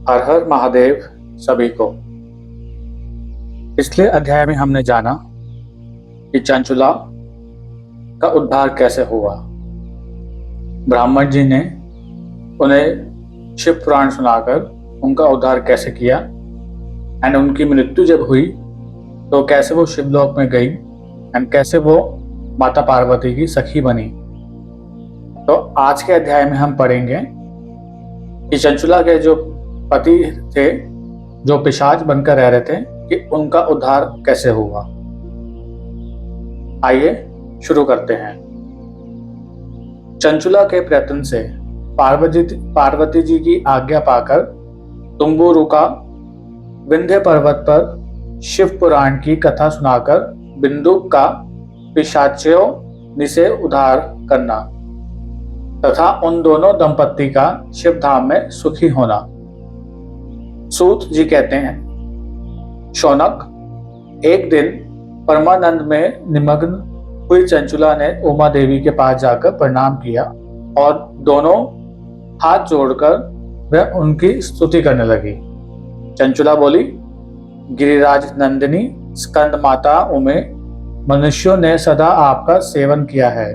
हर हर महादेव सभी को। पिछले अध्याय में हमने जाना कि चंचुला का उद्धार कैसे हुआ। ब्राह्मण जी ने उन्हें शिव पुराण सुनाकर उनका उद्धार कैसे किया एंड उनकी मृत्यु जब हुई तो कैसे वो शिवलोक में गई एंड कैसे वो माता पार्वती की सखी बनी। तो आज के अध्याय में हम पढ़ेंगे कि चंचुला के जो पति थे जो पिशाच बनकर रह रहे थे कि उनका उद्धार कैसे हुआ। आइए शुरू करते हैं। चंचुला के प्रयत्न से पार्वती जी की आज्ञा पाकर तुम्बुरुका विंध्य पर्वत पर शिव पुराण की कथा सुनाकर बिंदुक का पिशाचियों से उद्धार करना तथा उन दोनों दंपत्ति का शिव धाम में सुखी होना। सूत जी कहते हैं, शौनक एक दिन परमानंद में निमग्न हुई चंचुला ने उमा देवी के पास जाकर प्रणाम किया और दोनों हाथ जोड़कर वह उनकी स्तुति करने लगी। चंचुला बोली, गिरिराज नंदिनी स्कंद माता उमे, मनुष्यों ने सदा आपका सेवन किया है।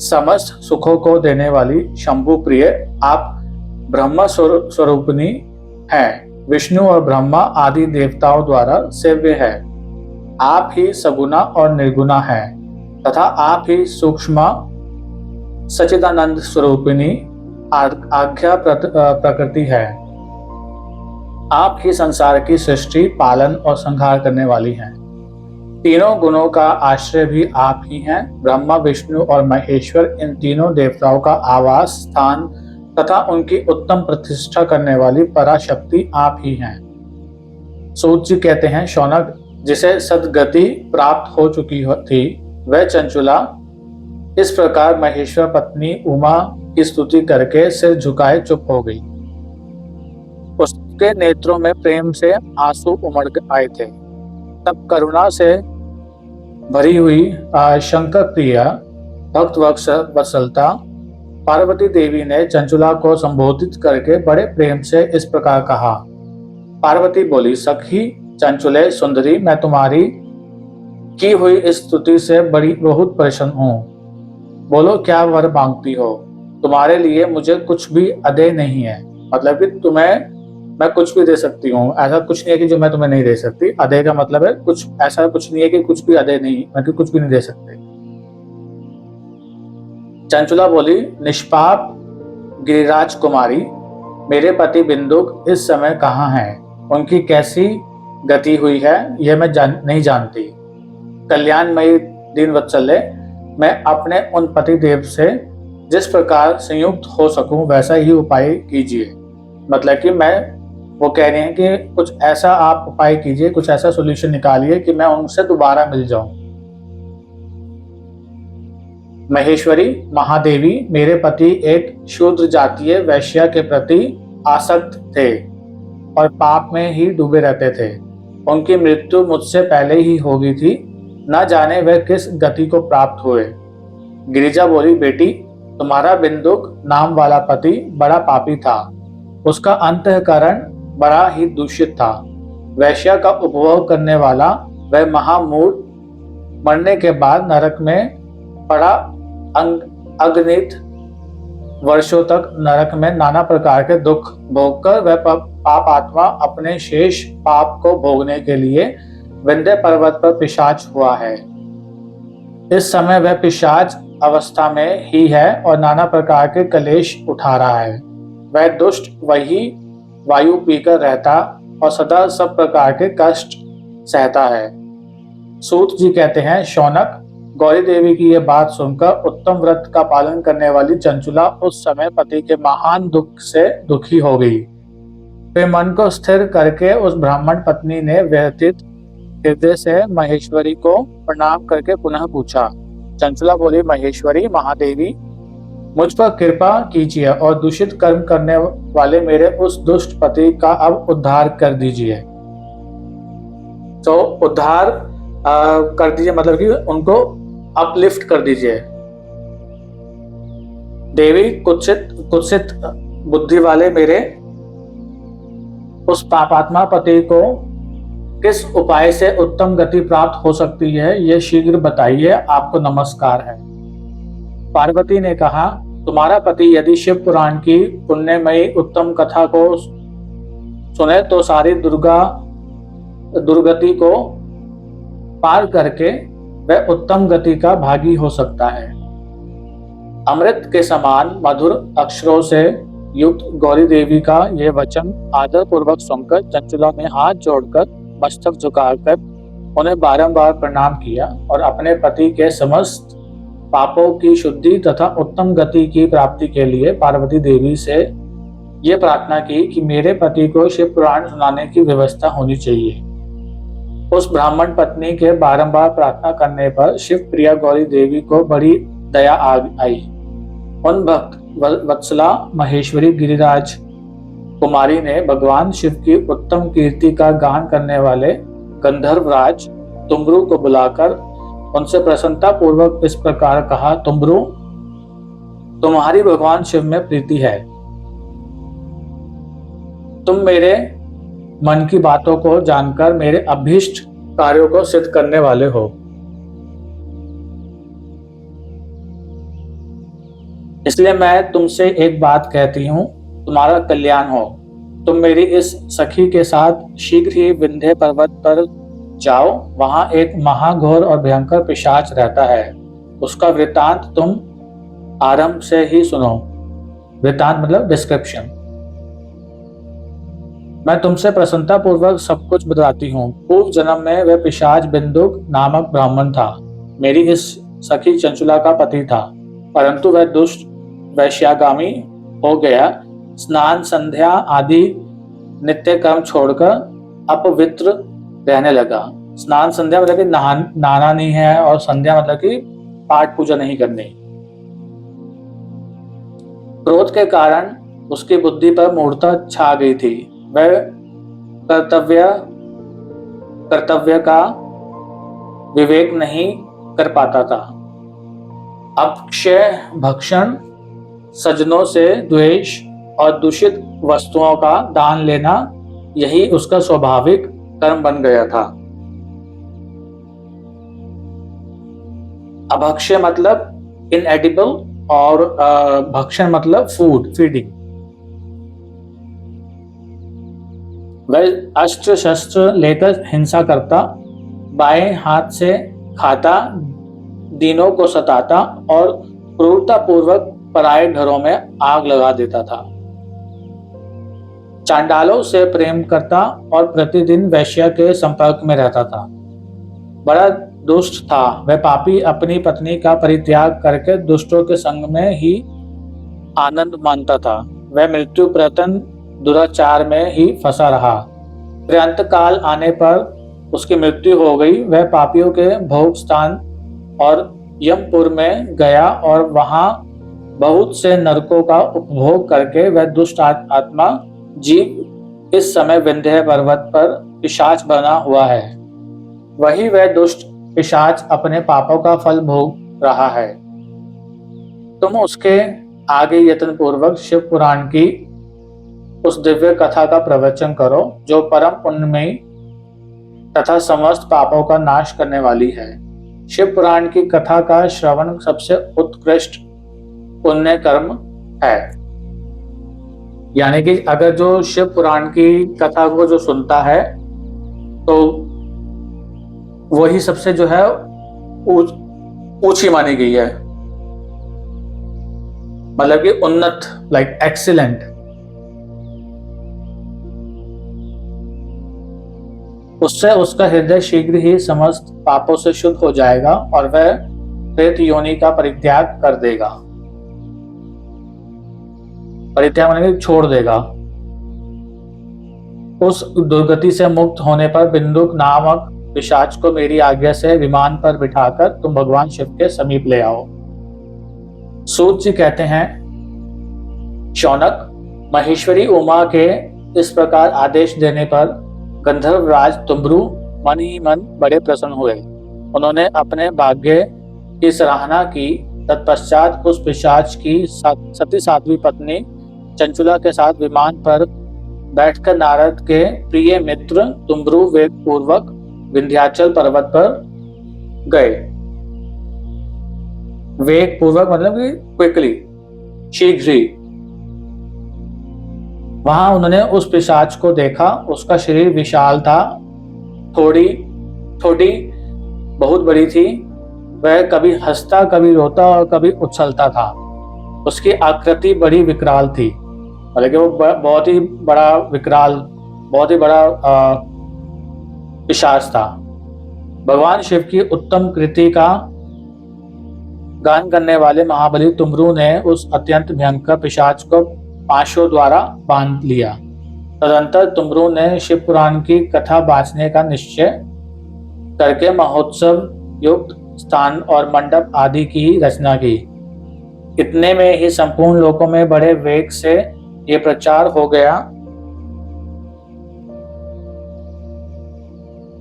समस्त सुखों को देने वाली शंभु प्रिय आप ब्रह्म स्वरूपिणी हैं। विष्णु और ब्रह्मा आदि देवताओं द्वारा सेव्य है। आप ही सगुना और निर्गुणा हैं तथा आप ही सूक्ष्म सच्चिदानंद स्वरूपिणी आज्ञा प्रकृति है। आप ही संसार की सृष्टि पालन और संहार करने वाली हैं। तीनों गुणों का आश्रय भी आप ही हैं। ब्रह्मा विष्णु और महेश्वर इन तीनों देवताओं का आवास स्थान तथा उनकी उत्तम प्रतिष्ठा करने वाली पराशक्ति आप ही हैं। सूत जी कहते हैं, शौनक जिसे सद्गति प्राप्त हो चुकी थी वह चंचुला इस प्रकार महेश्वर पत्नी उमा की स्तुति करके सिर झुकाए चुप हो गई। उसके नेत्रों में प्रेम से आंसू उमड़ आए थे। तब करुणा से भरी हुई शंकर प्रिया भक्त वत्सलता पार्वती देवी ने चंचुला को संबोधित करके बड़े प्रेम से इस प्रकार कहा। पार्वती बोली, सखी चंचुले सुंदरी, मैं तुम्हारी की हुई इस स्तुति से बहुत प्रसन्न हूँ। बोलो क्या वर मांगती हो। तुम्हारे लिए मुझे कुछ भी अदेय नहीं है। मतलब कि तुम्हें मैं कुछ भी दे सकती हूँ, ऐसा कुछ नहीं है कि जो मैं तुम्हें नहीं दे सकती। अदेय का मतलब है कुछ ऐसा कुछ नहीं है कि कुछ भी अदेय नहीं, मैं कुछ भी नहीं दे सकती। चंचुला बोली, निष्पाप गिरिराज कुमारी, मेरे पति बिंदुक इस समय कहाँ हैं? उनकी कैसी गति हुई है यह मैं नहीं जानती। कल्याणमयी दीनवत्सल्य, मैं अपने उन पति देव से जिस प्रकार संयुक्त हो सकूं वैसा ही उपाय कीजिए। मतलब कि वो कह रहे हैं कि कुछ ऐसा आप उपाय कीजिए, कुछ ऐसा सॉल्यूशन निकालिए कि मैं उनसे दोबारा मिल जाऊं। महेश्वरी महादेवी, मेरे पति एक शूद्र जातीय वैश्या के प्रति आसक्त थे और पाप में ही डूबे रहते थे। उनकी मृत्यु मुझसे पहले ही हो गई थी। न जाने वह किस गति को प्राप्त हुए। गिरिजा बोली, बेटी तुम्हारा बिंदुक नाम वाला पति बड़ा पापी था। उसका अंतःकरण बड़ा ही दूषित था। वैश्या का उपभोग करने वाला वह महामूढ़ मरने के बाद नरक में पड़ा अगणित वर्षों तक नरक में नाना प्रकार के दुख भोगकर वह पाप आत्मा अपने शेष पाप को भोगने के लिए विंध्य पर्वत पर पिशाच हुआ है। इस समय वह पिशाच अवस्था में ही है और नाना प्रकार के कलेश उठा रहा है। वह दुष्ट वही वायु पीकर रहता और सदा सब प्रकार के कष्ट सहता है। सूत जी कहते हैं, शौनक गौरी देवी की यह बात सुनकर उत्तम व्रत का पालन करने वाली चंचुला उस समय पति के महान दुख से दुखी हो गई। फिर मन को स्थिर करके उस ब्राह्मण पत्नी ने व्यथित हृदय से महेश्वरी को प्रणाम करके पुनः पूछा। चंचुला बोली, महेश्वरी महादेवी, मुझ पर कृपा कीजिए और दूषित कर्म करने वाले मेरे उस दुष्ट पति का अब उद्धार कर दीजिए। तो उद्धार कर दीजिए मतलब कि उनको अपलिफ्ट कर दीजिए। देवी कुत्सित बुद्धि वाले मेरे उस पापात्मा पति को किस उपाय से उत्तम गति प्राप्त हो सकती है, ये शीघ्र बताइए, आपको नमस्कार है। पार्वती ने कहा, तुम्हारा पति यदि शिव पुराण की पुण्यमयी उत्तम कथा को सुने तो सारी दुर्गति को पार करके वह उत्तम गति का भागी हो सकता है। अमृत के समान मधुर अक्षरों से युक्त गौरी देवी का यह वचन आदर पूर्वक सुनकर चंचला ने हाथ जोड़कर मस्तक झुकाकर उन्हें बारंबार प्रणाम किया और अपने पति के समस्त पापों की शुद्धि तथा उत्तम गति की प्राप्ति के लिए पार्वती देवी से ये प्रार्थना की कि मेरे पति को शिव पुराण सुनाने की व्यवस्था होनी चाहिए। उस ब्राह्मण पत्नी के बारंबार प्रार्थना करने पर शिव प्रिया गौरी देवी को बड़ी दया आई। उन भक्त वत्सला महेश्वरी गिरिराज कुमारी ने भगवान शिव की उत्तम कीर्ति का गान करने वाले गंधर्वराज तुम्बरू को बुलाकर उनसे प्रसन्नता पूर्वक इस प्रकार कहा, तुम्बरू, तुम्हारी भगवान शिव में प्रीति है। तुम मेरे मन की बातों को जानकर मेरे अभीष्ट कार्यों को सिद्ध करने वाले हो। इसलिए मैं तुमसे एक बात कहती हूँ, तुम्हारा कल्याण हो। तुम मेरी इस सखी के साथ शीघ्र ही विंध्य पर्वत पर जाओ। वहां एक महाघोर और भयंकर पिशाच रहता है। उसका वृतांत तुम आरंभ से ही सुनो। वृतांत मतलब डिस्क्रिप्शन। मैं तुमसे प्रसन्नता पूर्वक सब कुछ बताती हूँ। पूर्व जन्म में वह पिशाच बिंदुक नामक ब्राह्मण था। मेरी इस सखी चंचुला का पति था, परंतु वह दुष्ट वैश्यागामी हो गया। स्नान संध्या आदि नित्य कर्म छोड़कर अपवित्र रहने लगा। स्नान संध्या मतलब कि नहाना नहीं है, और संध्या मतलब कि पाठ पूजा नहीं करनी। क्रोध के कारण उसकी बुद्धि पर मूर्छा छा गई थी। वह कर्तव्य का विवेक नहीं कर पाता था। अक्षय भक्षण, सज्जनों से द्वेष और दूषित वस्तुओं का दान लेना, यही उसका स्वाभाविक कर्म बन गया था। अभक्ष्य मतलब इनएडिबल और भक्षण मतलब फूड, फीडिंग। वह अस्त्र शस्त्र लेकर हिंसा करता, बाएं हाथ से खाता, दीनों को सताता और क्रूरता पूर्वक पराये घरों में आग लगा देता था। चांडालों से प्रेम करता और प्रतिदिन वैश्या के संपर्क में रहता था। बड़ा दुष्ट था। वह पापी अपनी पत्नी का परित्याग करके दुष्टों के संग में ही आनंद मानता था। वह मृत्यु प्रतन दुराचार में ही फंसा रहा। फिर अंत काल आने पर उसकी मृत्यु हो गई। वह पापियों के भोग स्थान और यमपुर में गया और वहां बहुत से नरकों का उपभोग करके वह दुष्ट आत्मा जीव इस समय विंध्य पर्वत पर पिशाच बना हुआ है। वही वह दुष्ट पिशाच अपने पापों का फल भोग रहा है। तुम उसके आगे यत्न पूर्वक शिव पुराण की उस दिव्य कथा का प्रवचन करो, जो परम पुण्यमयी तथा समस्त पापों का नाश करने वाली है। शिव पुराण की कथा का श्रवण सबसे उत्कृष्ट पुण्य कर्म है। यानी कि अगर जो शिव पुराण की कथा को जो सुनता है तो वही सबसे जो है ऊंची मानी गई है, मतलब कि उन्नत, लाइक एक्सीलेंट। उससे उसका हृदय शीघ्र ही समस्त पापों से शुद्ध हो जाएगा और वह प्रेत योनि का परित्याग कर देगा। परित्याग मतलब छोड़ देगा। उस दुर्गति से मुक्त होने पर बिंदुक नामक पिशाच को मेरी आज्ञा से विमान पर बिठाकर तुम भगवान शिव के समीप ले आओ। सूत जी कहते हैं, शौनक, महेश्वरी उमा के इस प्रकार आदेश देने पर गंधर्वराज तुम्बरू मन ही मन बड़े प्रसन्न हुए। उन्होंने अपने भाग्य की सराहना की। तत्पश्चात उस पिशाच की सती साध्वी पत्नी चंचुला के साथ विमान पर बैठकर नारद के प्रिय मित्र तुम्बरु वेग पूर्वक विंध्याचल पर्वत पर गए। वेग पूर्वक मतलब कि क्विकली, शीघ्र ही। वहां उन्होंने उस पिशाच को देखा। उसका शरीर विशाल था, थोड़ी थोड़ी बहुत बड़ी थी। वह कभी हंसता, कभी रोता और कभी उछलता था। उसकी आकृति बड़ी विकराल थी, हालांकि वो बहुत ही बड़ा विकराल, बहुत ही बड़ा पिशाच था। भगवान शिव की उत्तम कृति का गान करने वाले महाबली तुमरू ने उस अत्यंत भयंकर पिशाच को पाशों द्वारा बांध लिया। तदंतर तुमरू ने शिव पुराण की कथा बांचने का निश्चय करके महोत्सव युक्त स्थान और मंडप आदि की रचना की। इतने में ही संपूर्ण लोकों में बड़े वेग से ये प्रचार हो गया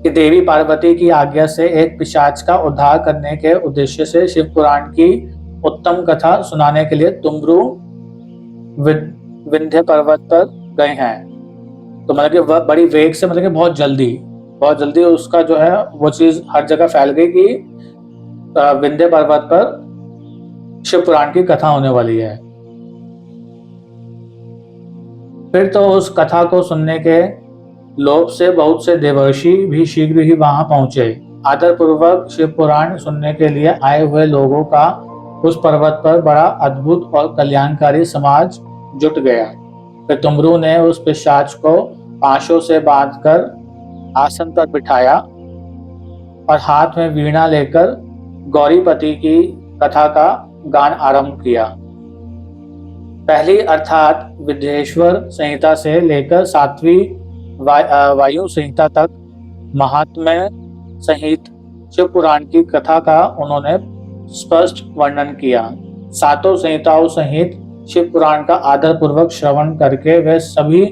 कि देवी पार्वती की आज्ञा से एक पिशाच का उद्धार करने के उद्देश्य से शिव पुराण की उत्तम कथा सुनाने के लिए तुमरू विंध्य पर्वत पर गए हैं। तो मतलब कि बड़ी वेग से, मतलब कि बहुत जल्दी उसका जो है वो चीज हर जगह फैल गई कि विंध्य पर्वत पर शिव पुराण की कथा होने वाली है। फिर तो उस कथा को सुनने के लोभ से बहुत से देवर्षि भी शीघ्र ही वहां पहुंचे। आदर पूर्वक शिव पुराण सुनने के लिए आए हुए लोगों का उस पर्वत पर बड़ा अद्भुत और कल्याणकारी समाज जुट गया। फिर तुमरू ने उस पिशाच को पाशों से बांधकर आसन पर बिठाया और हाथ में वीणा लेकर गौरीपति की कथा का गान आरंभ किया। पहली अर्थात विद्येश्वर संहिता से लेकर 7वीं वायु संहिता तक महात्म्य सहित शिव पुराण की कथा का उन्होंने स्पष्ट वर्णन किया। 7 संहिताओं सहित शिव पुराण का आदर पूर्वक श्रवण करके वे सभी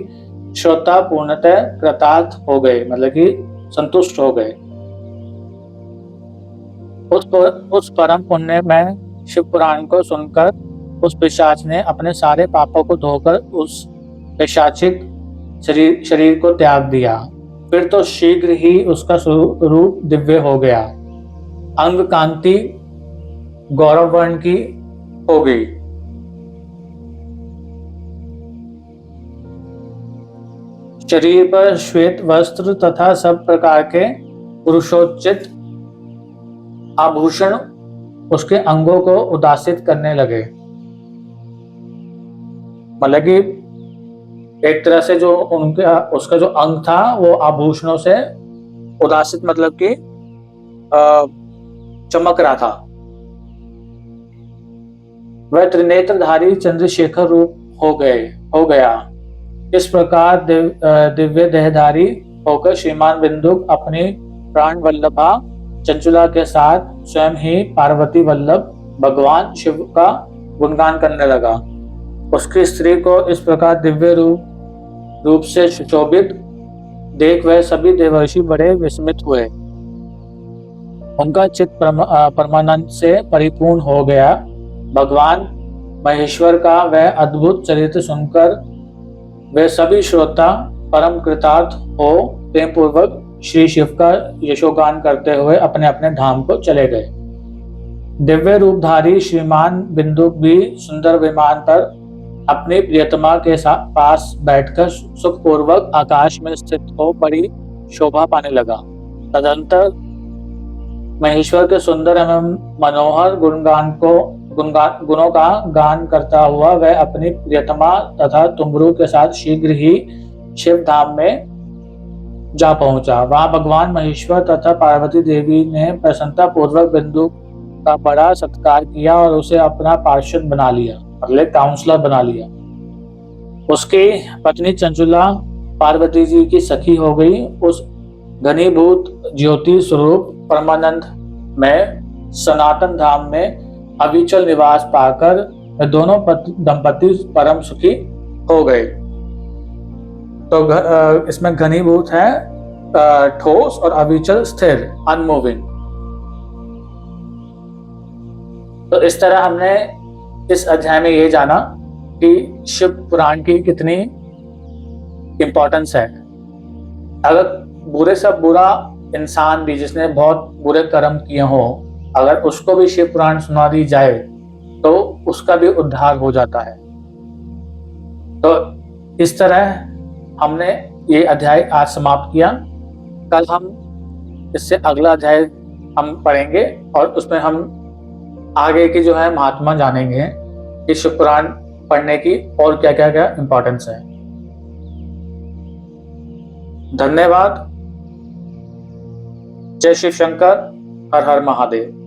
श्रोता पूर्णतः कृतार्थ हो गए, मतलब कि संतुष्ट हो गए। उस परम पुण्य में शिव पुराण को सुनकर उस पिशाच ने अपने सारे पापों को धोकर उस पिशाचिक शरीर को त्याग दिया। फिर तो शीघ्र ही उसका रूप दिव्य हो गया, अंग कांति गौरव वर्ण की हो गई। शरीर पर श्वेत वस्त्र तथा सब प्रकार के पुरुषोचित आभूषण उसके अंगों को उदासित करने लगे। मतलब कि एक तरह से जो उसका जो अंग था वो आभूषणों से उदासित, मतलब कि चमक रहा था। वह त्रिनेत्रधारी चंद्रशेखर रूप हो गया। इस प्रकार दिव्य देहधारी होकर श्रीमान बिंदुक अपनी प्राण वल्लभा चंचुला के साथ स्वयं ही पार्वती वल्लभ भगवान शिव का गुणगान करने लगा। उसकी स्त्री को इस प्रकार दिव्य रूप से सुशोभित देख वह सभी देवर्षि बड़े विस्मित हुए। उनका चित्त परमानंद से परिपूर्ण हो गया। भगवान महेश्वर का वह अद्भुत चरित्र सुनकर वे सभी श्रोता परम कृतार्थ हो प्रेम पूर्वक श्री शिव का यशोगान करते हुए अपने अपने धाम को चले गए। दिव्य रूपधारी श्रीमान बिंदुक भी सुंदर विमान पर अपनी प्रियतमा के पास बैठकर सुखपूर्वक आकाश में स्थित हो बड़ी शोभा पाने लगा। तदंतर महेश्वर के सुंदर एवं मनोहर गुणों का गान करता हुआ वह अपनी प्रियतमा तथा तुमरू के साथ शीघ्र ही शिव धाम में जा पहुंचा। वहां भगवान महेश्वर तथा पार्वती देवी ने प्रसन्नता पूर्वक बिंदु का बड़ा सत्कार किया और उसे अपना पार्षद बना लिया, मतलब काउंसलर बना लिया। उसकी पत्नी चंचुला पार्वती जी की सखी हो गई। उस घनीभूत ज्योति स्वरूप परमानंद में सनातन धाम में अविचल निवास पाकर वे दोनों दंपति परम सुखी हो गए। तो इसमें घनीभूत है ठोस और अविचल स्थिर, अनमूविंग। तो इस तरह हमने इस अध्याय में ये जाना कि शिव पुराण की कितनी इम्पोर्टेंस है। अगर बुरे से बुरा इंसान भी जिसने बहुत बुरे कर्म किए हों, अगर उसको भी शिव पुराण सुना दी जाए तो उसका भी उद्धार हो जाता है। तो इस तरह हमने ये अध्याय आज समाप्त किया। कल हम इससे अगला अध्याय हम पढ़ेंगे और उसमें हम आगे की जो है महात्मा जानेंगे कि शिव पुराण पढ़ने की और क्या क्या क्या इम्पोर्टेंस है। धन्यवाद। जय शिव शंकर। हर हर महादेव।